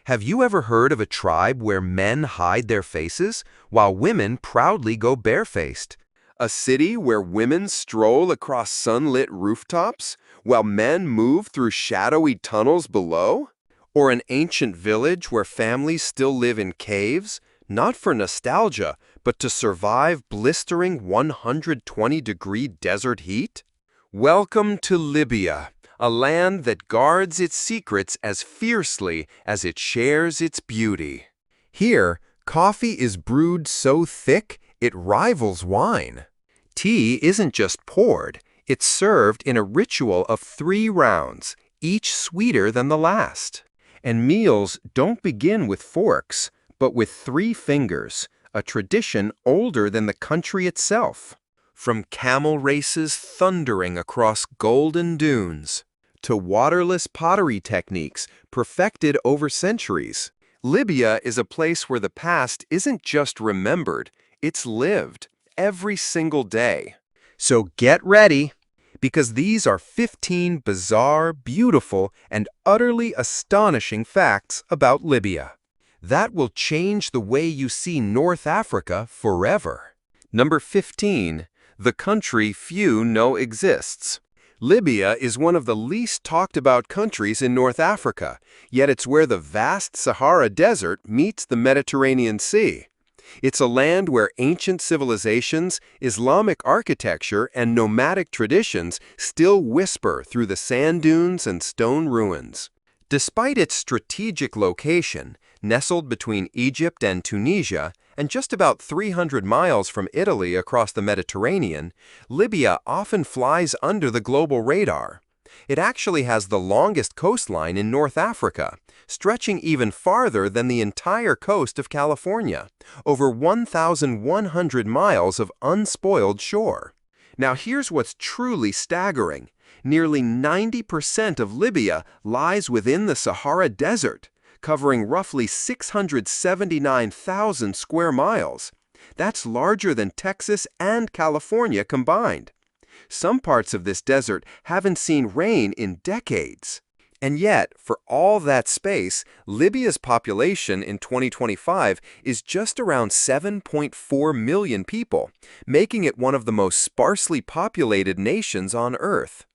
Have you ever heard of a tribe where men hide their faces while women proudly go barefaced? A city where women stroll across sunlit rooftops while men move through shadowy tunnels below? Or an ancient village where families still live in caves, not for nostalgia, but to survive blistering 120-degree desert heat? Welcome to Libya, a land that guards its secrets as fiercely as it shares its beauty. Here, coffee is brewed so thick it rivals wine. Tea isn't just poured, it's served in a ritual of 3 rounds, each sweeter than the last. And meals don't begin with forks, but with 3 fingers, a tradition older than the country itself. From camel races thundering across golden dunes to waterless pottery techniques perfected over centuries, Libya is a place where the past isn't just remembered, it's lived every single day. So get ready, because these are 15 bizarre, beautiful, and utterly astonishing facts about Libya that will change the way you see North Africa forever. Number 15. The country few know exists. Libya is one of the least talked about countries in North Africa, yet it's where the vast Sahara Desert meets the Mediterranean Sea. It's a land where ancient civilizations, Islamic architecture, and nomadic traditions still whisper through the sand dunes and stone ruins. Despite its strategic location, nestled between Egypt and Tunisia, and just about 300 miles from Italy across the Mediterranean, Libya often flies under the global radar. It actually has the longest coastline in North Africa, stretching even farther than the entire coast of California, over 1,100 miles of unspoiled shore. Now here's what's truly staggering. Nearly 90% of Libya lies within the Sahara Desert, covering roughly 679,000 square miles. That's larger than Texas and California combined. Some parts of this desert haven't seen rain in decades. And yet, for all that space, Libya's population in 2025 is just around 7.4 million people, making it one of the most sparsely populated nations on Earth.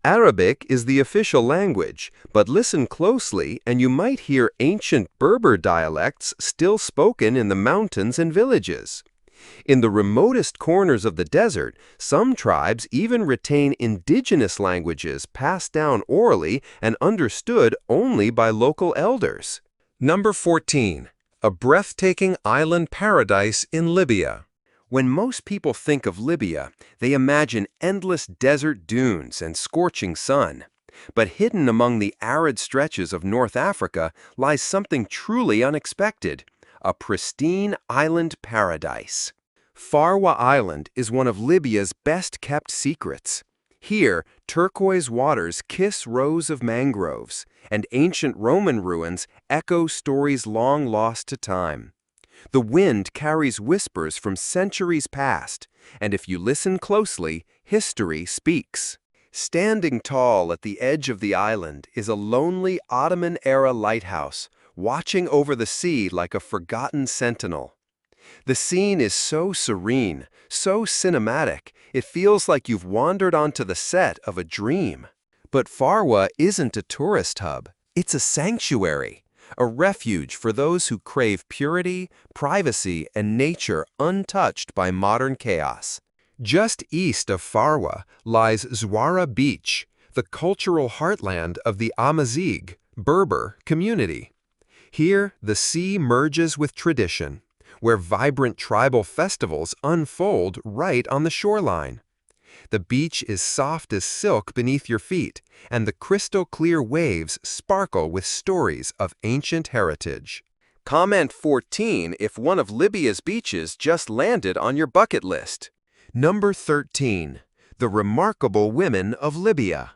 Arabic is the official language, but listen closely and you might hear ancient Berber dialects still spoken in the mountains and villages. In the remotest corners of the desert, some tribes even retain indigenous languages passed down orally and understood only by local elders. Number 14. A breathtaking island paradise in Libya. When most people think of Libya, they imagine endless desert dunes and scorching sun. But hidden among the arid stretches of North Africa lies something truly unexpected: a pristine island paradise. Farwa Island is one of Libya's best-kept secrets. Here, turquoise waters kiss rows of mangroves, and ancient Roman ruins echo stories long lost to time. The wind carries whispers from centuries past, and if you listen closely, history speaks. Standing tall at the edge of the island is a lonely Ottoman-era lighthouse, watching over the sea like a forgotten sentinel. The scene is so serene, so cinematic, it feels like you've wandered onto the set of a dream. But Farwa isn't a tourist hub, it's a sanctuary. A refuge for those who crave purity, privacy, and nature untouched by modern chaos. Just east of Farwa lies Zwara Beach, the cultural heartland of the Amazigh, Berber, community. Here, the sea merges with tradition, where vibrant tribal festivals unfold right on the shoreline. The beach is soft as silk beneath your feet, and the crystal-clear waves sparkle with stories of ancient heritage. Comment 14 if one of Libya's beaches just landed on your bucket list. Number 13. The remarkable women of Libya.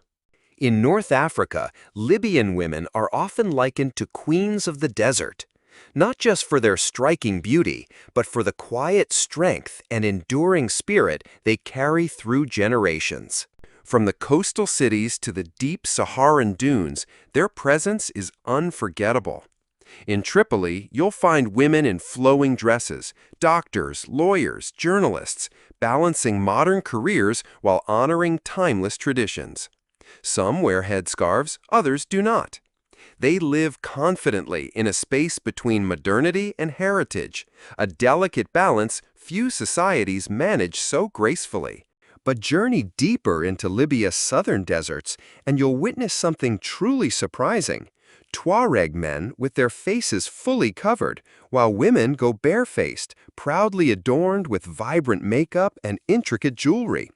In North Africa, Libyan women are often likened to queens of the desert, not just for their striking beauty, but for the quiet strength and enduring spirit they carry through generations. From the coastal cities to the deep Saharan dunes, their presence is unforgettable. In Tripoli, you'll find women in flowing dresses, doctors, lawyers, journalists, balancing modern careers while honoring timeless traditions. Some wear headscarves, others do not. They live confidently in a space between modernity and heritage, a delicate balance few societies manage so gracefully. But journey deeper into Libya's southern deserts, and you'll witness something truly surprising. Tuareg men with their faces fully covered, while women go barefaced, proudly adorned with vibrant makeup and intricate jewelry.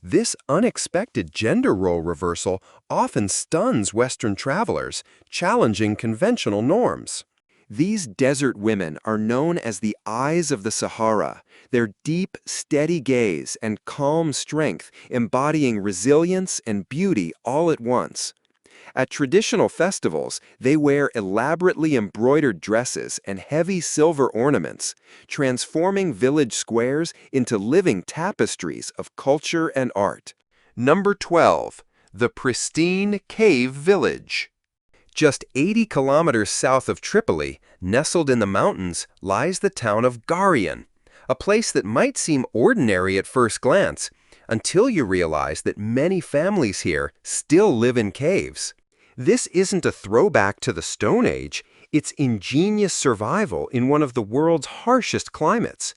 This unexpected gender role reversal often stuns Western travelers, challenging conventional norms. These desert women are known as the eyes of the Sahara, their deep, steady gaze and calm strength embodying resilience and beauty all at once. At traditional festivals, they wear elaborately embroidered dresses and heavy silver ornaments, transforming village squares into living tapestries of culture and art. Number 12. The pristine cave village. Just 80 kilometers south of Tripoli, nestled in the mountains, lies the town of Garian, a place that might seem ordinary at first glance, until you realize that many families here still live in caves. This isn't a throwback to the Stone Age, it's ingenious survival in one of the world's harshest climates.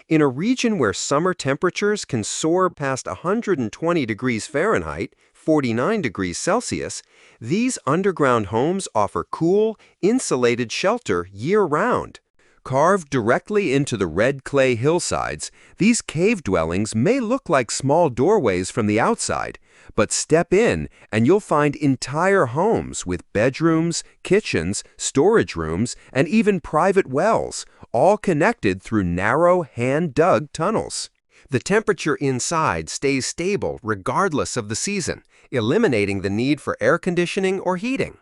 In a region where summer temperatures can soar past 120 degrees Fahrenheit, 49 degrees Celsius, these underground homes offer cool, insulated shelter year-round. Carved directly into the red clay hillsides, these cave dwellings may look like small doorways from the outside, but step in and you'll find entire homes with bedrooms, kitchens, storage rooms, and even private wells, all connected through narrow, hand-dug tunnels. The temperature inside stays stable regardless of the season, eliminating the need for air conditioning or heating.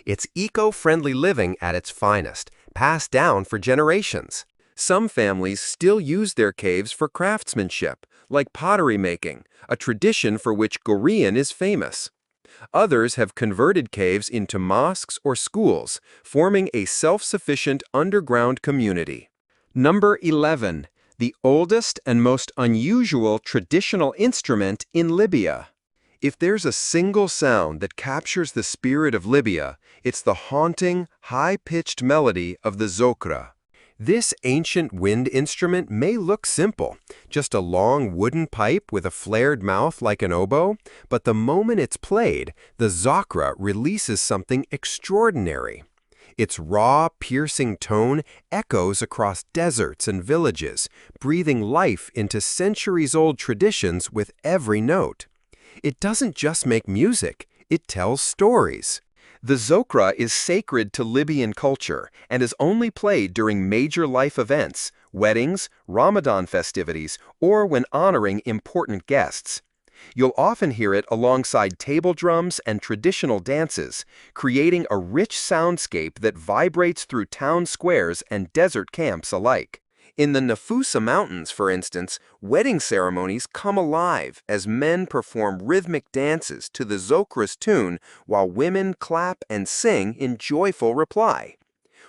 It's eco-friendly living at its finest, passed down for generations. Some families still use their caves for craftsmanship, like pottery making, a tradition for which Gorian is famous. Others have converted caves into mosques or schools, forming a self-sufficient underground community. Number 11. The oldest and most unusual traditional instrument in Libya. If there's a single sound that captures the spirit of Libya, it's the haunting, high-pitched melody of the zokra. This ancient wind instrument may look simple, just a long wooden pipe with a flared mouth like an oboe, but the moment it's played, the zokra releases something extraordinary. Its raw, piercing tone echoes across deserts and villages, breathing life into centuries-old traditions with every note. It doesn't just make music, it tells stories. The zokra is sacred to Libyan culture and is only played during major life events, weddings, Ramadan festivities, or when honoring important guests. You'll often hear it alongside table drums and traditional dances, creating a rich soundscape that vibrates through town squares and desert camps alike. In the Nafusa Mountains, for instance, wedding ceremonies come alive as men perform rhythmic dances to the zokra's tune while women clap and sing in joyful reply.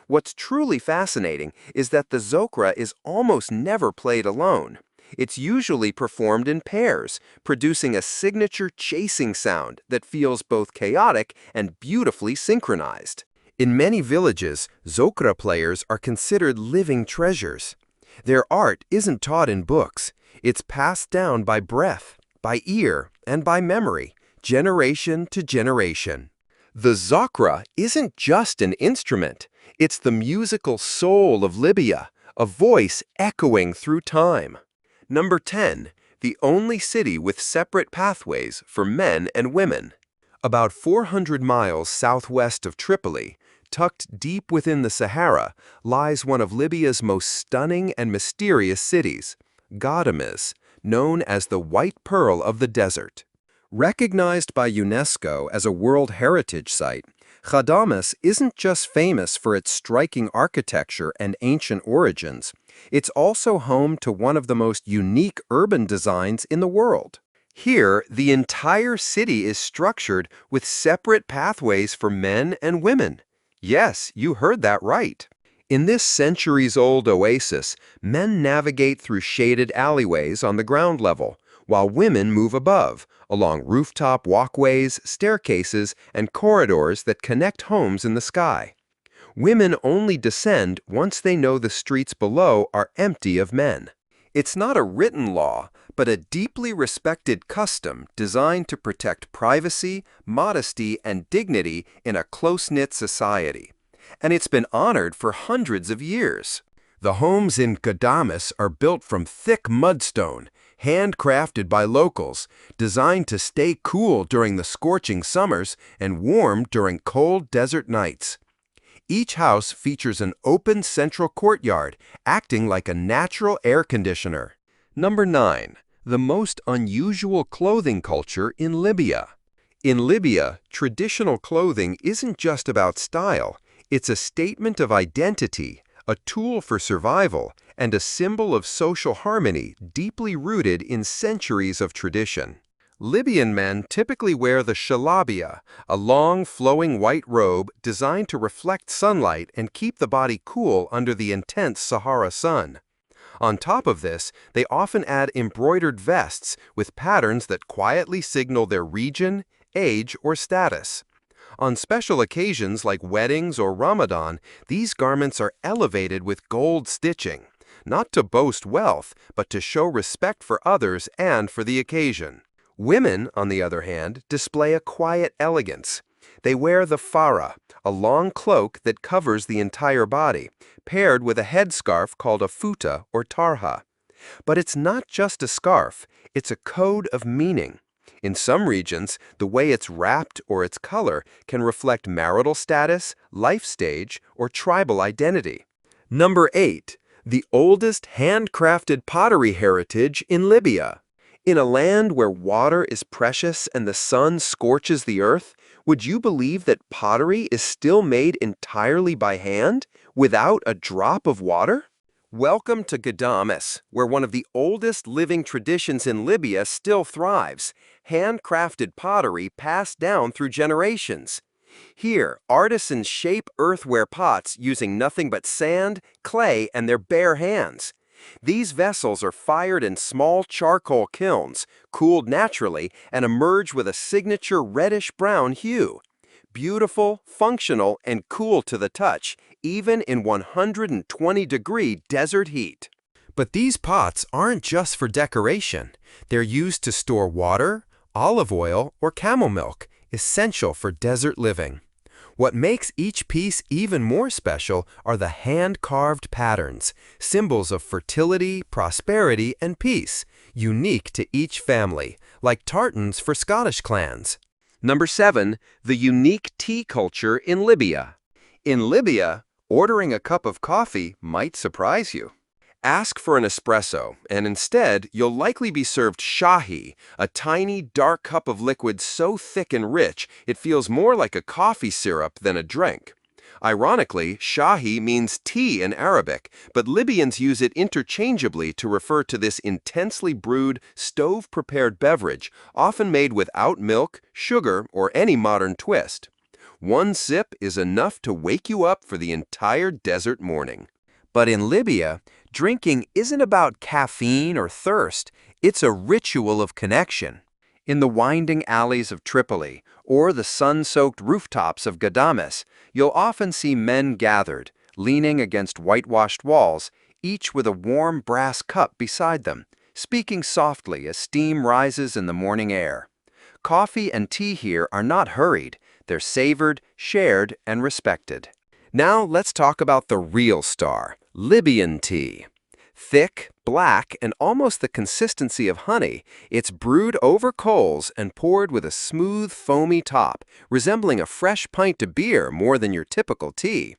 What's truly fascinating is that the zokra is almost never played alone. It's usually performed in pairs, producing a signature chasing sound that feels both chaotic and beautifully synchronized. In many villages, zokra players are considered living treasures. Their art isn't taught in books. It's passed down by breath, by ear, and by memory, generation to generation. The zokra isn't just an instrument. It's the musical soul of Libya, a voice echoing through time. Number 10. The only city with separate pathways for men and women. About 400 miles southwest of Tripoli, tucked deep within the Sahara, lies one of Libya's most stunning and mysterious cities, Ghadames, known as the White Pearl of the Desert. Recognized by UNESCO as a World Heritage Site, Ghadames isn't just famous for its striking architecture and ancient origins, it's also home to one of the most unique urban designs in the world. Here, the entire city is structured with separate pathways for men and women. Yes, you heard that right. In this centuries-old oasis, men navigate through shaded alleyways on the ground level, while women move above, along rooftop walkways, staircases, and corridors that connect homes in the sky. Women only descend once they know the streets below are empty of men. It's not a written law, but a deeply respected custom designed to protect privacy, modesty, and dignity in a close-knit society. And it's been honored for hundreds of years. The homes in Ghadames are built from thick mudstone, handcrafted by locals, designed to stay cool during the scorching summers and warm during cold desert nights. Each house features an open central courtyard, acting like a natural air conditioner. Number 9. The most unusual clothing culture in Libya. In Libya, traditional clothing isn't just about style. It's a statement of identity, a tool for survival, and a symbol of social harmony deeply rooted in centuries of tradition. Libyan men typically wear the shalabia, a long, flowing white robe designed to reflect sunlight and keep the body cool under the intense Sahara sun. On top of this, they often add embroidered vests with patterns that quietly signal their region, age, or status. On special occasions like weddings or Ramadan, these garments are elevated with gold stitching, not to boast wealth, but to show respect for others and for the occasion. Women, on the other hand, display a quiet elegance. They wear the farah, a long cloak that covers the entire body, paired with a headscarf called a futa or tarha. But it's not just a scarf, it's a code of meaning. In some regions, the way it's wrapped or its color can reflect marital status, life stage, or tribal identity. Number 8. The oldest handcrafted pottery heritage in Libya. In a land where water is precious and the sun scorches the earth, would you believe that pottery is still made entirely by hand, without a drop of water? Welcome to Ghadames, where one of the oldest living traditions in Libya still thrives, handcrafted pottery passed down through generations. Here, artisans shape earthenware pots using nothing but sand, clay, and their bare hands. These vessels are fired in small charcoal kilns, cooled naturally, and emerge with a signature reddish-brown hue. Beautiful, functional, and cool to the touch, even in 120-degree desert heat. But these pots aren't just for decoration. They're used to store water, olive oil, or camel milk, essential for desert living. What makes each piece even more special are the hand-carved patterns, symbols of fertility, prosperity, and peace, unique to each family, like tartans for Scottish clans. Number 7. The unique tea culture in Libya. In Libya, ordering a cup of coffee might surprise you. Ask for an espresso, and instead, you'll likely be served shahi, a tiny, dark cup of liquid so thick and rich it feels more like a coffee syrup than a drink. Ironically, shahi means tea in Arabic, but Libyans use it interchangeably to refer to this intensely brewed, stove-prepared beverage, often made without milk, sugar, or any modern twist. One sip is enough to wake you up for the entire desert morning. But in Libya, drinking isn't about caffeine or thirst, it's a ritual of connection. In the winding alleys of Tripoli or the sun-soaked rooftops of Ghadames, you'll often see men gathered, leaning against whitewashed walls, each with a warm brass cup beside them, speaking softly as steam rises in the morning air. Coffee and tea here are not hurried, they're savored, shared, and respected. Now let's talk about the real star, Libyan tea. Thick, black, and almost the consistency of honey, it's brewed over coals and poured with a smooth, foamy top, resembling a fresh pint of beer more than your typical tea.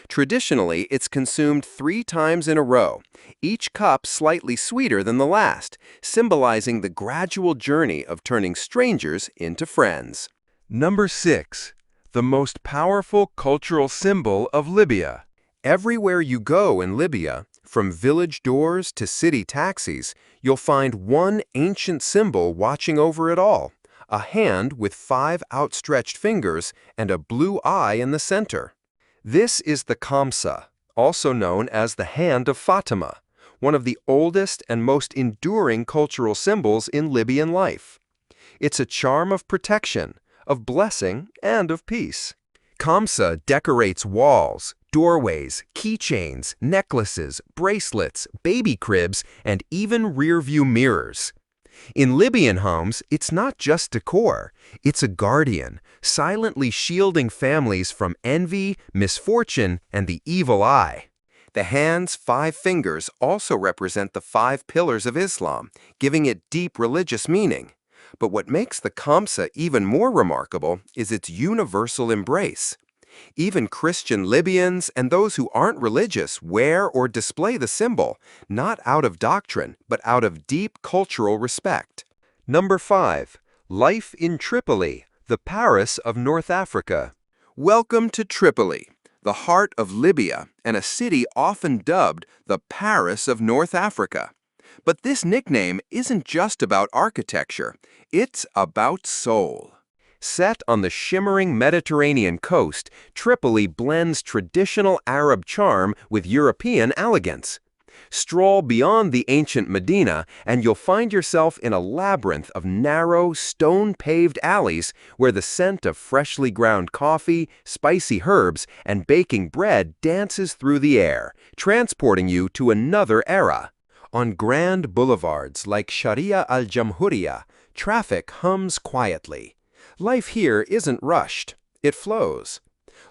Traditionally, it's consumed 3 times in a row, each cup slightly sweeter than the last, symbolizing the gradual journey of turning strangers into friends. Number 6. The most powerful cultural symbol of Libya. Everywhere you go in Libya, from village doors to city taxis, you'll find one ancient symbol watching over it all, a hand with 5 outstretched fingers and a blue eye in the center. This is the Kamsa, also known as the Hand of Fatima, one of the oldest and most enduring cultural symbols in Libyan life. It's a charm of protection, of blessing, and of peace. Kamsa decorates walls, doorways, keychains, necklaces, bracelets, baby cribs, and even rear-view mirrors. In Libyan homes, it's not just decor, it's a guardian, silently shielding families from envy, misfortune, and the evil eye. The hand's 5 fingers also represent the 5 pillars of Islam, giving it deep religious meaning. But what makes the Kamsa even more remarkable is its universal embrace. Even Christian Libyans and those who aren't religious wear or display the symbol, not out of doctrine, but out of deep cultural respect. Number 5. Life in Tripoli, the Paris of North Africa. Welcome to Tripoli, the heart of Libya and a city often dubbed the Paris of North Africa. But this nickname isn't just about architecture, it's about soul. Set on the shimmering Mediterranean coast, Tripoli blends traditional Arab charm with European elegance. Stroll beyond the ancient Medina, and you'll find yourself in a labyrinth of narrow, stone-paved alleys where the scent of freshly ground coffee, spicy herbs, and baking bread dances through the air, transporting you to another era. On grand boulevards like Sharia al-Jamhuriya, traffic hums quietly. Life here isn't rushed, it flows.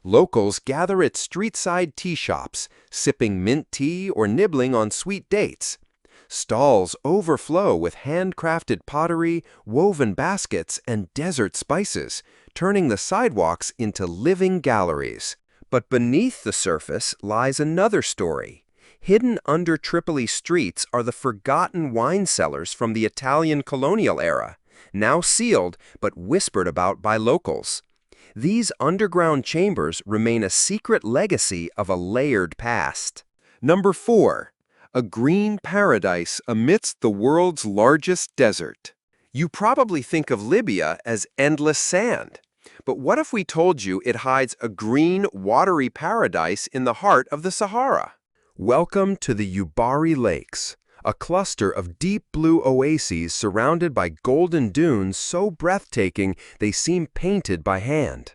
Locals gather at street-side tea shops, sipping mint tea or nibbling on sweet dates. Stalls overflow with handcrafted pottery, woven baskets, and desert spices, turning the sidewalks into living galleries. But beneath the surface lies another story. Hidden under Tripoli streets are the forgotten wine cellars from the Italian colonial era, now sealed but whispered about by locals. These underground chambers remain a secret legacy of a layered past. Number 4. A green paradise amidst the world's largest desert. You probably think of Libya as endless sand. But what if we told you it hides a green, watery paradise in the heart of the Sahara? Welcome to the Ubari Lakes, a cluster of deep blue oases surrounded by golden dunes so breathtaking they seem painted by hand.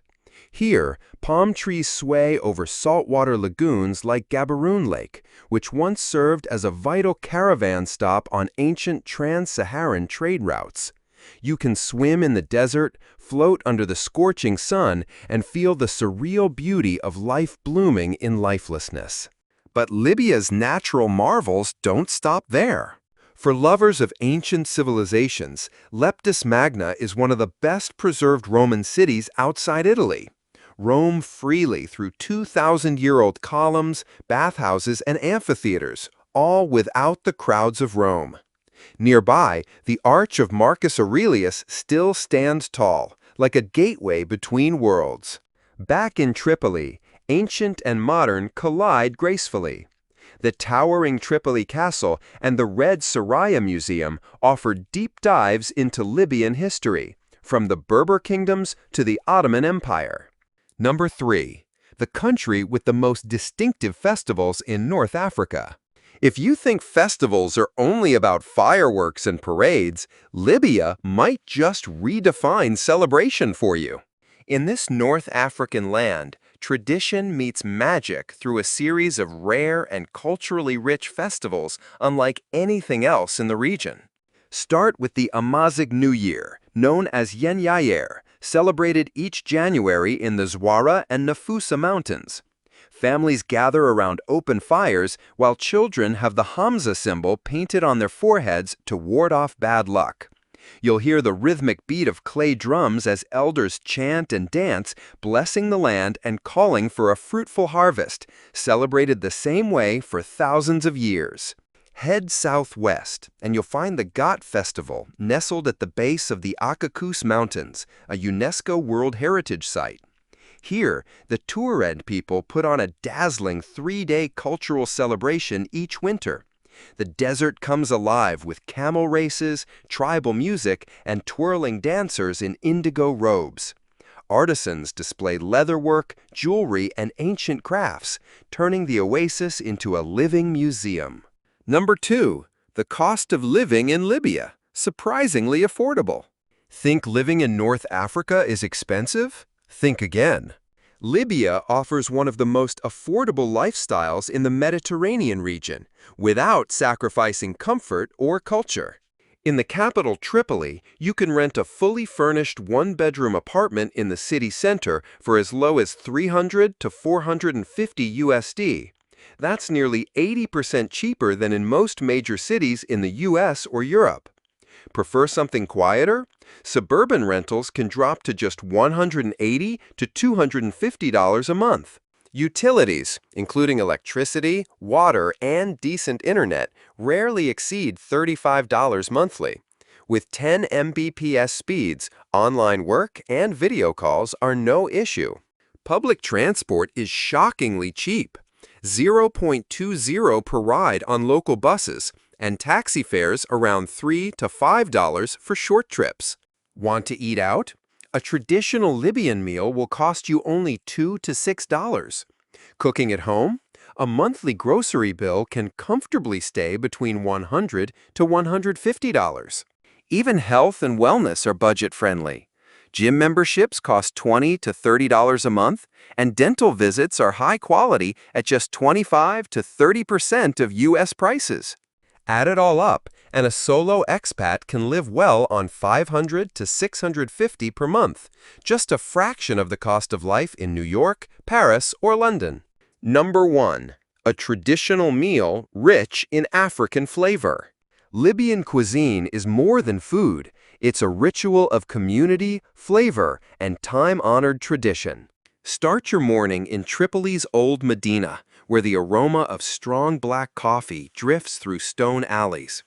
Here, palm trees sway over saltwater lagoons like Gaborone Lake, which once served as a vital caravan stop on ancient trans-Saharan trade routes. You can swim in the desert, float under the scorching sun, and feel the surreal beauty of life blooming in lifelessness. But Libya's natural marvels don't stop there. For lovers of ancient civilizations, Leptis Magna is one of the best preserved Roman cities outside Italy. Roam freely through 2,000-year-old columns, bathhouses, and amphitheaters, all without the crowds of Rome. Nearby, the Arch of Marcus Aurelius still stands tall, like a gateway between worlds. Back in Tripoli, ancient and modern collide gracefully. The towering Tripoli Castle and the Red Soraya Museum offer deep dives into Libyan history, from the Berber kingdoms to the Ottoman Empire. Number 3. The country with the most distinctive festivals in North Africa. If you think festivals are only about fireworks and parades, Libya might just redefine celebration for you. In this North African land, tradition meets magic through a series of rare and culturally rich festivals unlike anything else in the region. Start with the Amazigh New Year, known as Yen Yair, celebrated each January in the Zwara and Nafusa mountains. Families gather around open fires while children have the Hamza symbol painted on their foreheads to ward off bad luck. You'll hear the rhythmic beat of clay drums as elders chant and dance, blessing the land and calling for a fruitful harvest, celebrated the same way for thousands of years. Head southwest, and you'll find the Ghat Festival nestled at the base of the Akakus Mountains, a UNESCO World Heritage Site. Here, the Tuareg people put on a dazzling 3-day cultural celebration each winter. The desert comes alive with camel races, tribal music, and twirling dancers in indigo robes. Artisans display leatherwork, jewelry, and ancient crafts, turning the oasis into a living museum. Number 2. The cost of living in Libya. Surprisingly affordable. Think living in North Africa is expensive? Think again. Libya offers one of the most affordable lifestyles in the Mediterranean region, without sacrificing comfort or culture. In the capital Tripoli, you can rent a fully furnished one-bedroom apartment in the city center for as low as $300 to $450 USD. That's nearly 80% cheaper than in most major cities in the US or Europe. Prefer something quieter? Suburban rentals can drop to just $180 to $250 a month. Utilities, including electricity, water, and decent internet, rarely exceed $35 monthly. With 10 Mbps speeds, online work and video calls are no issue. Public transport is shockingly cheap, 0.20 per ride on local buses, and taxi fares around $3 to $5 for short trips. Want to eat out? A traditional Libyan meal will cost you only $2 to $6. Cooking at home? A monthly grocery bill can comfortably stay between $100 to $150. Even health and wellness are budget-friendly. Gym memberships cost $20 to $30 a month, and dental visits are high quality at just 25 to 30% of U.S. prices. Add it all up, and a solo expat can live well on $500 to $650 per month, just a fraction of the cost of life in New York, Paris, or London. Number 1. A traditional meal rich in African flavor. Libyan cuisine is more than food. It's a ritual of community, flavor, and time-honored tradition. Start your morning in Tripoli's Old Medina, where the aroma of strong black coffee drifts through stone alleys.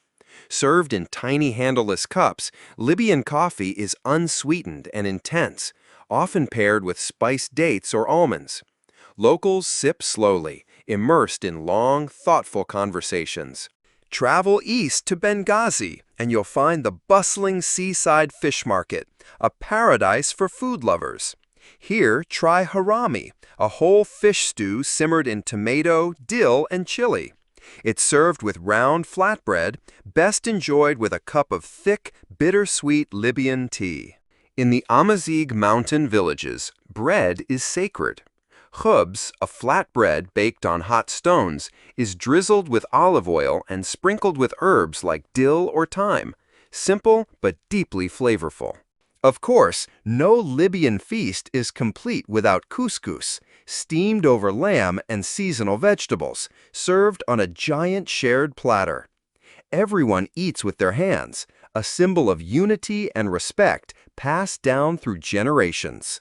Served in tiny handleless cups, Libyan coffee is unsweetened and intense, often paired with spiced dates or almonds. Locals sip slowly, immersed in long, thoughtful conversations. Travel east to Benghazi, and you'll find the bustling seaside fish market, a paradise for food lovers. Here, try harami, a whole fish stew simmered in tomato, dill, and chili. It's served with round flatbread, best enjoyed with a cup of thick, bittersweet Libyan tea. In the Amazigh mountain villages, bread is sacred. Khubz, a flat bread baked on hot stones, is drizzled with olive oil and sprinkled with herbs like dill or thyme. Simple but deeply flavorful. Of course, no Libyan feast is complete without couscous, steamed over lamb and seasonal vegetables, served on a giant shared platter. Everyone eats with their hands, a symbol of unity and respect passed down through generations.